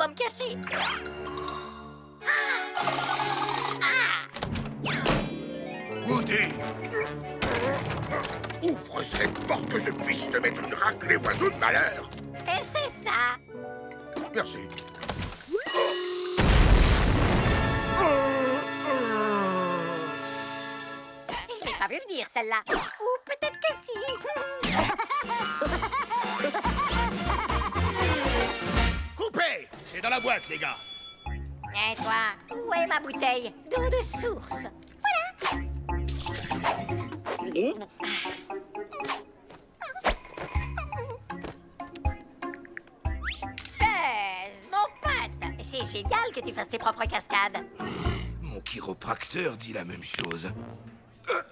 dois me cacher. Woody! Ouvre cette porte que je puisse te mettre une raclée oiseau de malheur! Et c'est ça. Merci. Je l'ai pas vu venir, celle-là. Ou peut-être que si. Coupez! C'est dans la boîte, les gars! Et toi, où est ma bouteille d'eau de source? Buzz, mon pote, c'est génial que tu fasses tes propres cascades. Mon chiropracteur dit la même chose.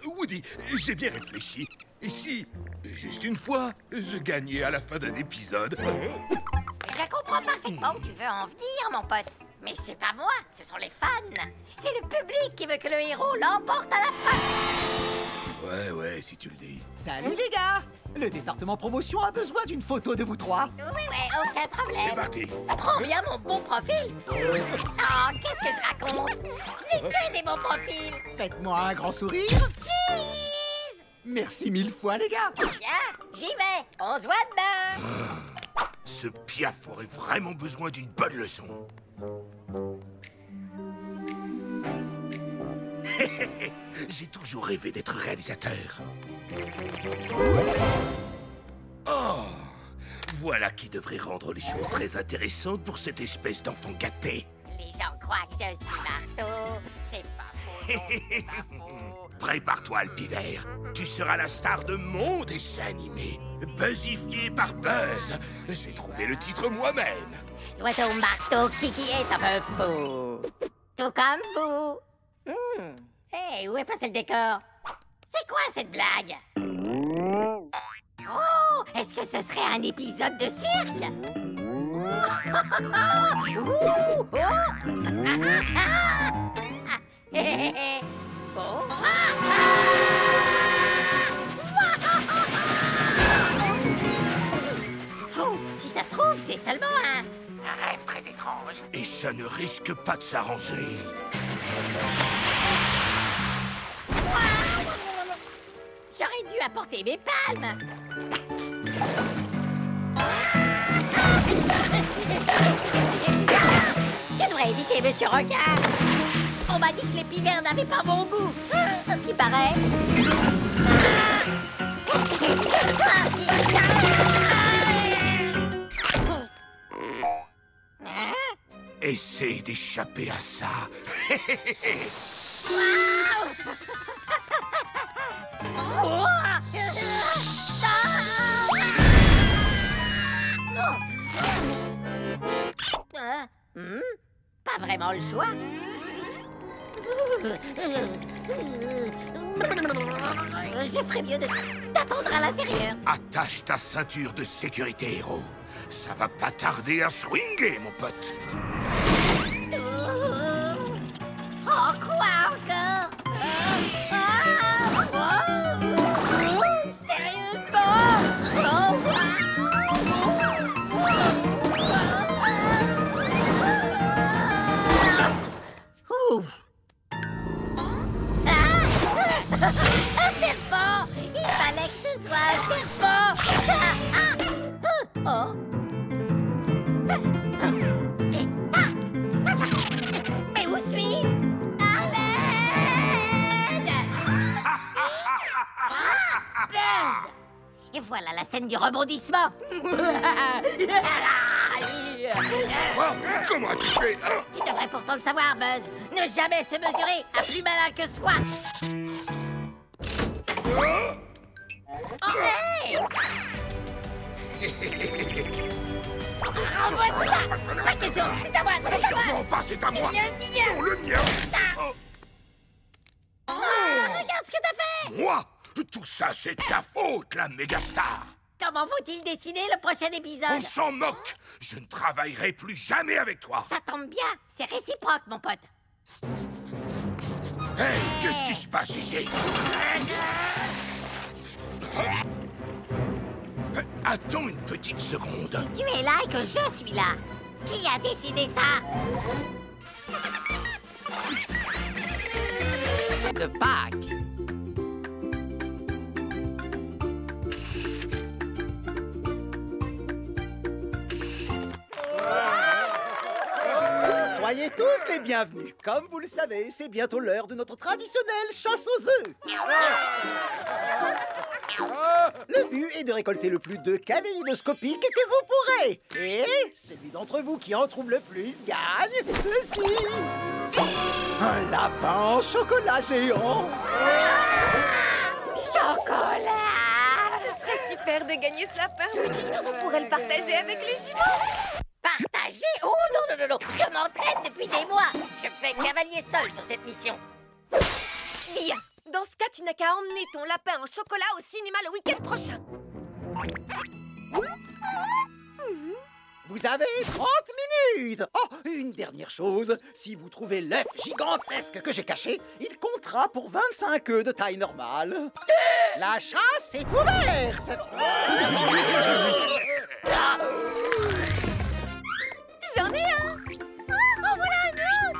Woody, j'ai bien réfléchi. Et si, juste une fois, je gagnais à la fin d'un épisode? Je comprends parfaitement où tu veux en venir, mon pote. Mais c'est pas moi, ce sont les fans. C'est le public qui veut que le héros l'emporte à la fin. Ouais, si tu le dis. Salut les gars! Le département promotion a besoin d'une photo de vous trois. Oui, aucun problème. C'est parti. Prends bien mon bon profil. Oh, qu'est-ce que je raconte? Je n'ai que des bons profils. Faites-moi un grand sourire. Cheese! Merci 1000 fois les gars. Bien, j'y vais. On se voit demain. Ce Piaf aurait vraiment besoin d'une bonne leçon. J'ai toujours rêvé d'être réalisateur. Oh! Voilà qui devrait rendre les choses très intéressantes pour cette espèce d'enfant gâté. Les gens croient que je suis marteau. C'est pas faux. C'est pas faux. Prépare-toi, Alpivert. Tu seras la star de mon dessin animé. Buzzifié par Buzz. J'ai trouvé le titre moi-même. L'oiseau marteau Kiki est un peu fou. Tout comme vous. Hey, où est passé le décor? C'est quoi cette blague? Oh, est-ce que ce serait un épisode de cirque? Si ça se trouve, c'est seulement un rêve très étrange. Et ça ne risque pas de s'arranger. J'aurais dû apporter mes palmes. Tu devrais éviter Monsieur Requin. On m'a dit que les pivers n'avaient pas bon goût. À ce qui paraît. Essaye d'échapper à ça. Pas vraiment le choix. Je ferais mieux d'attendre à l'intérieur. Attache ta ceinture de sécurité, héros. Ça va pas tarder à swinguer, mon pote. Oh, quoi encore? Sérieusement? Un serpent! Il fallait que ce soit un serpent! Mais où suis-je? À l'aide! Buzz! Et voilà la scène du rebondissement! Oh, comment as-tu fait? Tu devrais pourtant le savoir, Buzz! Ne jamais se mesurer à plus malin que soi! Oh, hey! Renvoie ça! Pas question! C'est à moi! C'est à moi! Sûrement pas, c'est à moi! C'est le mien! Non, le mien! Oh. Regarde ce que t'as fait! Moi? Tout ça, c'est ta faute, la mégastar! Comment faut-il dessiner le prochain On épisode? s'en moque! Je ne travaillerai plus jamais avec toi! Ça tombe bien! C'est réciproque, mon pote! Hey, qu'est-ce qui se passe ici? Attends une petite seconde. Tu es là et que je suis là! Qui a décidé ça? De Pâques. Soyez tous les bienvenus. Comme vous le savez, c'est bientôt l'heure de notre traditionnelle chasse aux œufs. Le but est de récolter le plus de kaléidoscopiques que vous pourrez. Et celui d'entre vous qui en trouve le plus gagne ceci. Un lapin en chocolat géant. Chocolat! Ce serait super de gagner ce lapin, Woody. On pourrait le partager avec les jumeaux. Partager? Oh non, non, non, non! Je m'entraîne depuis des mois! Je fais cavalier seul sur cette mission. Bien. Dans ce cas, tu n'as qu'à emmener ton lapin en chocolat au cinéma le week-end prochain. Vous avez 30 minutes. Oh, une dernière chose. Si vous trouvez l'œuf gigantesque que j'ai caché, il comptera pour 25 œufs de taille normale. La chasse est ouverte. J'en ai un. Oh, voilà un autre.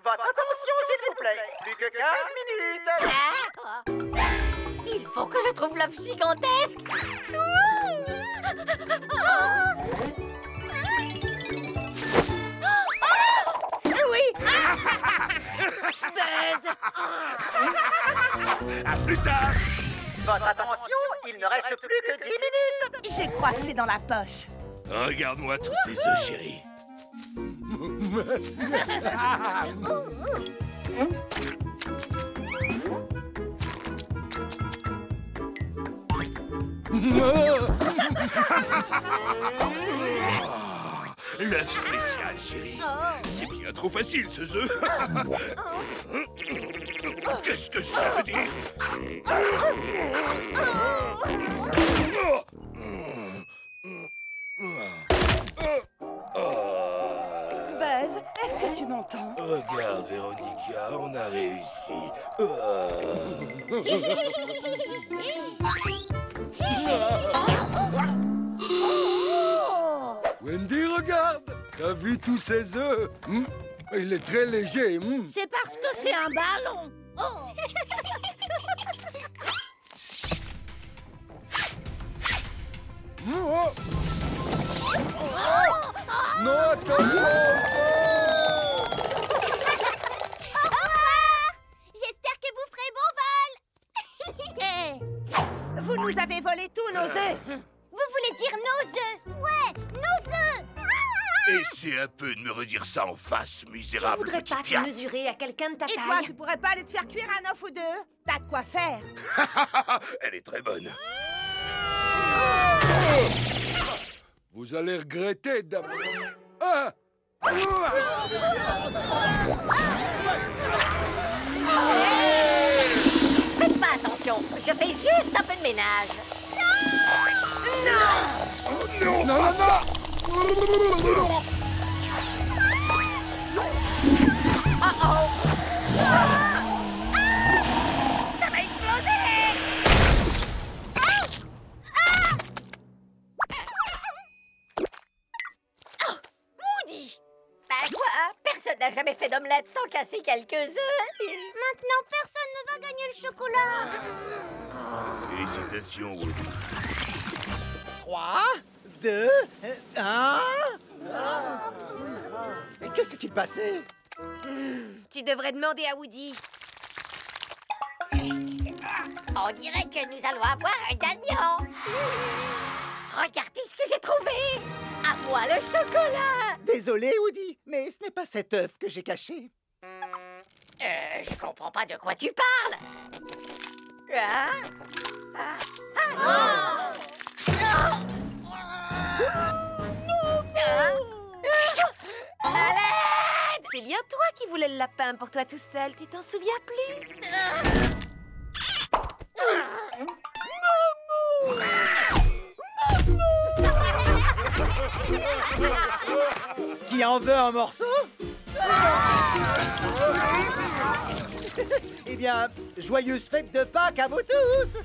Votre attention, s'il vous plaît. Plus que 15 minutes. Il faut que je trouve l'œuf gigantesque. Oui. Buzz! À plus tard. Votre attention, il ne reste plus que 10 minutes. Je crois que c'est dans la poche. Regarde-moi tous ces œufs, chérie. L'œuf spécial, chérie. C'est bien trop facile, ce œuf. Qu'est-ce que ça veut dire? Buzz, est-ce que tu m'entends? Regarde, Véronica, on a réussi. Wendy, regarde! T'as vu tous ces œufs? Il est très léger. C'est parce que c'est un ballon. Oh. Non, attention! J'espère que vous ferez bon vol. Vous nous avez volé tous nos œufs. Vous voulez dire nos œufs? Ouais, nos œufs. Essaie un peu de me redire ça en face, Je misérable voudrais petit pas te piaf. mesurer à quelqu'un de ta Et taille. toi, tu pourrais pas aller te faire cuire un œuf ou deux? T'as de quoi faire. Elle est très bonne. Vous allez regretter d'abord. Ah! Faites pas attention, je fais juste un peu de ménage. Non, non, non! Ça va exploser! Woody. Bah quoi? Personne n'a jamais fait d'omelette sans casser quelques œufs. Maintenant, personne ne va gagner le chocolat. Félicitations, Woody. 3, 2, 1. Que s'est-il passé? Tu devrais demander à Woody. On dirait que nous allons avoir un gagnant. Regardez ce que j'ai trouvé. À moi le chocolat. Désolé, Woody, mais ce n'est pas cet œuf que j'ai caché. Je comprends pas de quoi tu parles. Hein? À l'aide! C'est bientôt toi qui voulais le lapin pour toi tout seul, tu t'en souviens plus? Qui en veut un morceau? Eh bien, joyeuse fête de Pâques à vous tous!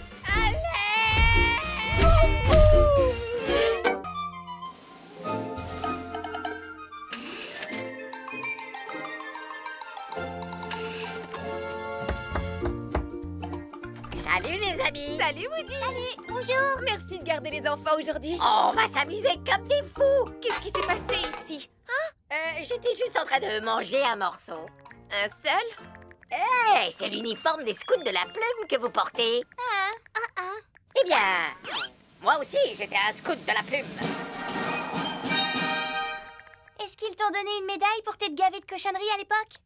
Salut les amis! Salut Woody! Salut, bonjour. Merci de garder les enfants aujourd'hui. On va s'amuser comme des fous! Qu'est-ce qui s'est passé ici? J'étais juste en train de manger un morceau. Un seul? Hey, c'est l'uniforme des scouts de la plume que vous portez. Eh bien, moi aussi, j'étais un scout de la plume. Est-ce qu'ils t'ont donné une médaille pour t'être gavé de cochonneries à l'époque?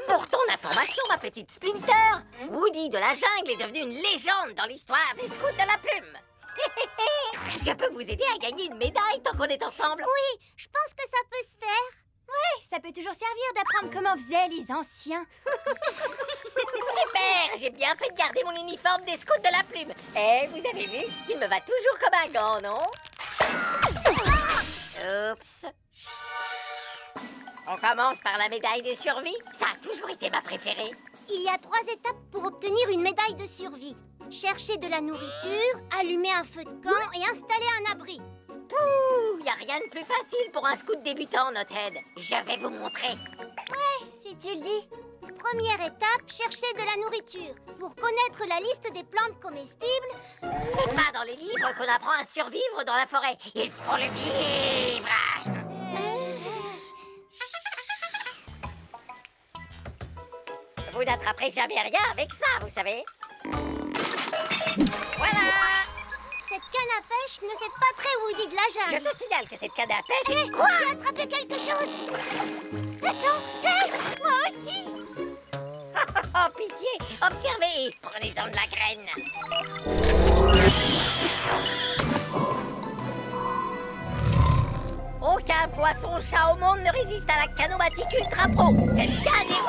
Pour ton information, ma petite Splinter, Woody de la jungle est devenu une légende dans l'histoire des scouts de la plume. Je peux vous aider à gagner une médaille tant qu'on est ensemble. Oui, je pense que ça peut se faire. Ouais, ça peut toujours servir d'apprendre comment faisaient les anciens. Super, j'ai bien fait de garder mon uniforme des scouts de la plume. Eh, vous avez vu, il me va toujours comme un gant, non? Oups. On commence par la médaille de survie. Ça a toujours été ma préférée. Il y a 3 étapes pour obtenir une médaille de survie. Chercher de la nourriture, allumer un feu de camp et installer un abri. Pouh, y a rien de plus facile pour un scout débutant, Nothead. Je vais vous montrer. Ouais, si tu le dis. Première étape, chercher de la nourriture. Pour connaître la liste des plantes comestibles... C'est pas dans les livres qu'on apprend à survivre dans la forêt. Il faut le vivre. Vous n'attraperez jamais rien avec ça, vous savez. Voilà. Cette canne à pêche ne fait pas très Woody de la Je jungle. te signale que cette canne à pêche... Hé, Quoi? j'ai attrapé quelque chose. Attends, hé, moi aussi. Oh, pitié. Observez et prenez-en de la graine. Aucun poisson-chat au monde ne résiste à la canomatique ultra pro. Cette canne est...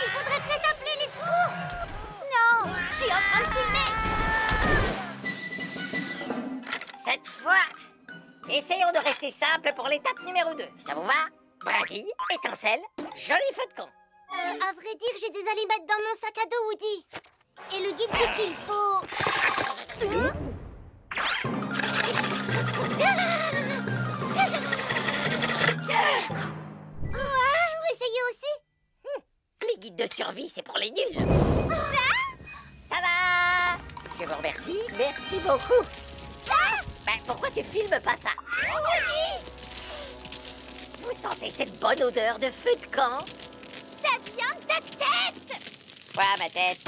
Il faudrait peut-être appeler les secours. Non, je suis en train de filmer. Cette fois, essayons de rester simple pour l'étape numéro 2. Ça vous va? Brindille, étincelle, joli feu de camp. À vrai dire, j'ai des allumettes dans mon sac à dos, Woody. Et le guide dit qu'il faut... Je peux essayer aussi? Les guides de survie, c'est pour les nuls. Tada! Je vous remercie. Merci beaucoup. Ben, pourquoi tu filmes pas ça? Woody! Vous sentez cette bonne odeur de feu de camp? Ça vient de ta tête! Quoi, ma tête?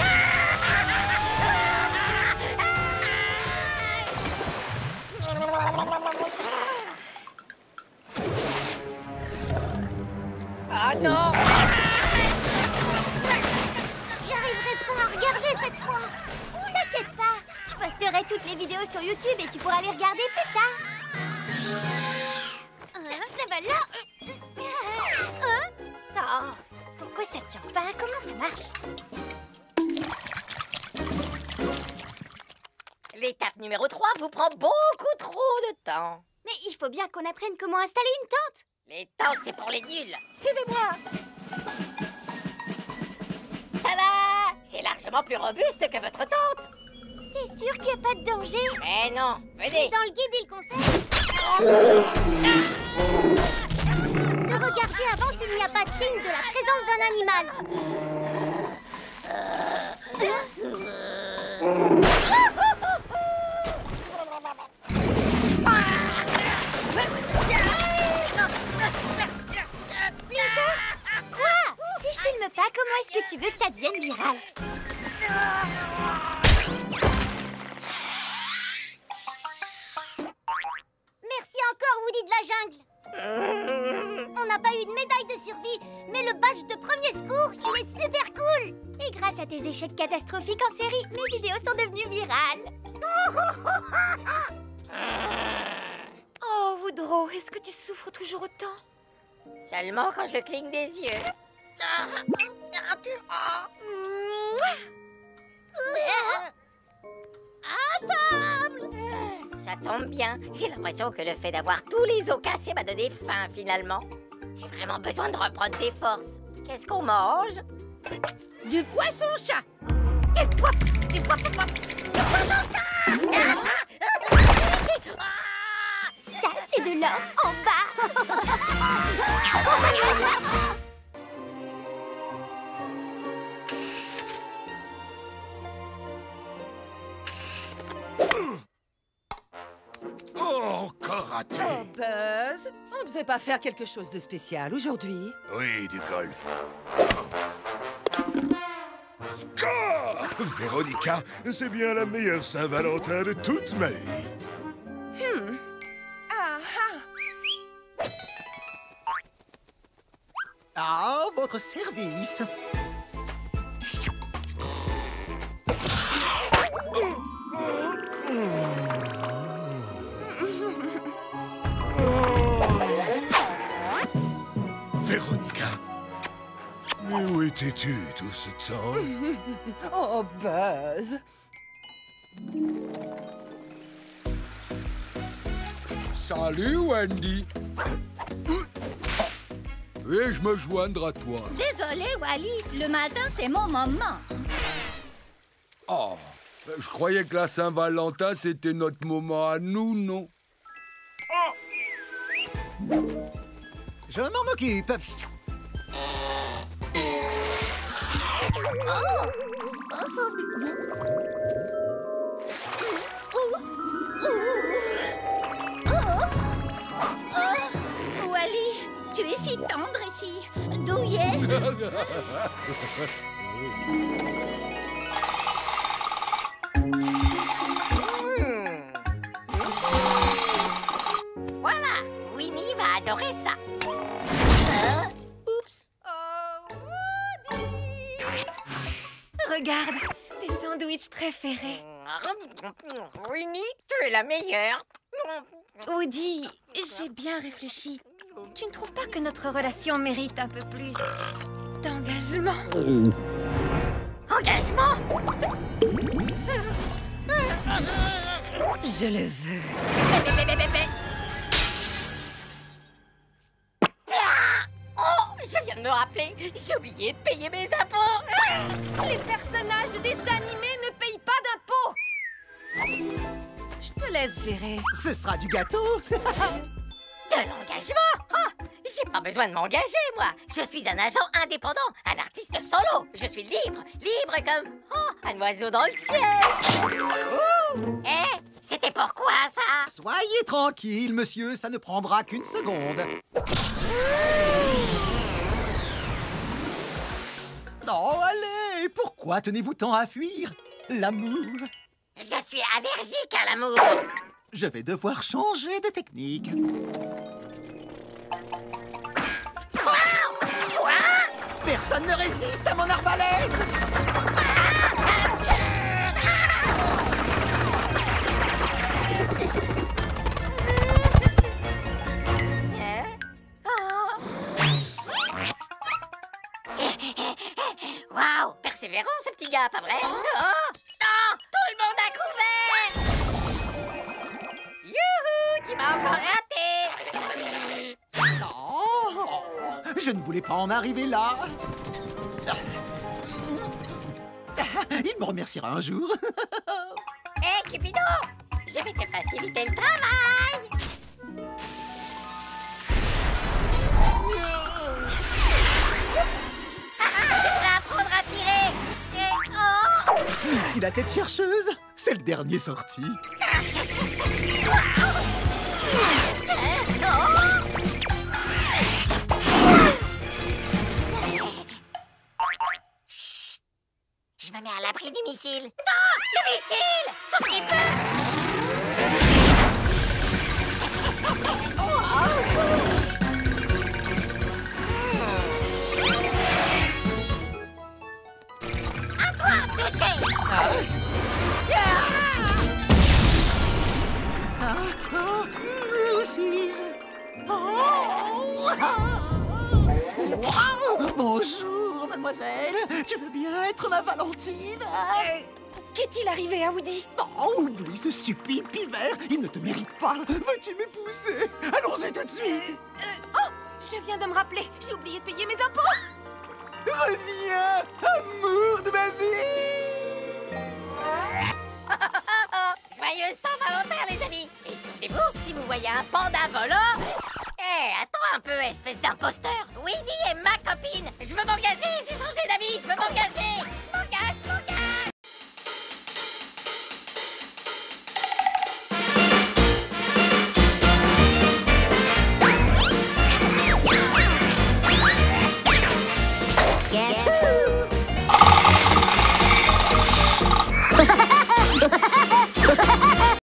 Oh non! J'arriverai pas à regarder cette fois. T'inquiète pas, je posterai toutes les vidéos sur YouTube et tu pourras les regarder plus tard. Ça va là. Oh, pourquoi ça tient pas? Comment ça marche? L'étape numéro 3 vous prend beaucoup trop de temps. Mais il faut bien qu'on apprenne comment installer une tente. Les tentes, c'est pour les nuls. Suivez-moi. Tada! C'est largement plus robuste que votre tente. T'es sûr qu'il n'y a pas de danger? Mais non, Et venez. dans le guide, il conseille de regarder avant s'il n'y a pas de signe de la présence d'un animal. Quoi? Si je filme pas, comment est-ce que tu veux que ça devienne viral? Merci encore, Woody de la jungle. On n'a pas eu de médaille de survie, mais le badge de premier secours, il est super cool. Et grâce à tes échecs catastrophiques en série, mes vidéos sont devenues virales. Oh, Woodrow, est-ce que tu souffres toujours autant? Seulement quand je cligne des yeux. À table! Ça tombe bien. J'ai l'impression que le fait d'avoir tous les os cassés m'a donné faim, finalement. J'ai vraiment besoin de reprendre des forces. Qu'est-ce qu'on mange? Du poisson-chat. Du poisson-chat! Ça, c'est de l'or en bas. Oh, encore raté. Oh, Buzz, on ne devait pas faire quelque chose de spécial aujourd'hui. Oui, du golf. Score! Véronica, c'est bien la meilleure Saint-Valentin de toute ma vie. Ah, ah. Ah, votre service. Véronica, mais où étais-tu tout ce temps? Oh, Buzz. Salut, Wendy. Puis-je me joindre à toi? Désolé, Wally. Le matin, c'est mon moment. Oh, je croyais que la Saint-Valentin, c'était notre moment à nous, non? Je m'en occupe. Wally, tu es si tendre ici. Douillet. Voilà, Winnie va adorer ça. Oups. Oh, Woody! Regarde, tes sandwichs préférés. Winnie, tu es la meilleure. Woody, j'ai bien réfléchi. Tu ne trouves pas que notre relation mérite un peu plus d'engagement? Engagement? Je le veux. Oh, je viens de me rappeler. J'ai oublié de payer mes impôts. Les personnages de dessins animés ne payent pas d'impôts. Je te laisse gérer. Ce sera du gâteau. De l'engagement? Oh, j'ai pas besoin de m'engager, moi. Je suis un agent indépendant, un artiste solo. Je suis libre, libre comme un oiseau dans le ciel. Ouh! C'était pourquoi, ça? Soyez tranquille, monsieur, ça ne prendra qu'une seconde. Oh, allez, pourquoi tenez-vous tant à fuir? L'amour. Je suis allergique à l'amour. Je vais devoir changer de technique. Quoi? Personne ne résiste à mon arbalète. Waouh, persévérant ce petit gars, pas vrai? Oh, non, tout le monde a couvert. Youhou, tu m'as encore raté. Oh, je ne voulais pas en arriver là. Il me remerciera un jour. Hé, Cupidon, je vais te faciliter le travail. Tu vas apprendre à tirer. Et oh! Missile la tête chercheuse, c'est le dernier sorti. Chut. Je me mets à l'abri du missile. Non, le missile! Sauf qu'il À toi, toucher! Ah, Wow, bonjour, mademoiselle. Tu veux bien être ma Valentine? Qu'est-il arrivé à Woody? Oh, oublie ce stupide pivert. Il ne te mérite pas. Veux-tu m'épouser? Allons-y tout de suite. Oh, je viens de me rappeler. J'ai oublié de payer mes impôts. Reviens, amour de ma vie. Joyeux Saint-Valentin, les amis! Et souvenez-vous, si vous voyez un panda volant... attends un peu, espèce d'imposteur! Winnie est ma copine! Je veux m'engager! J'ai changé d'avis! Je veux m'engager!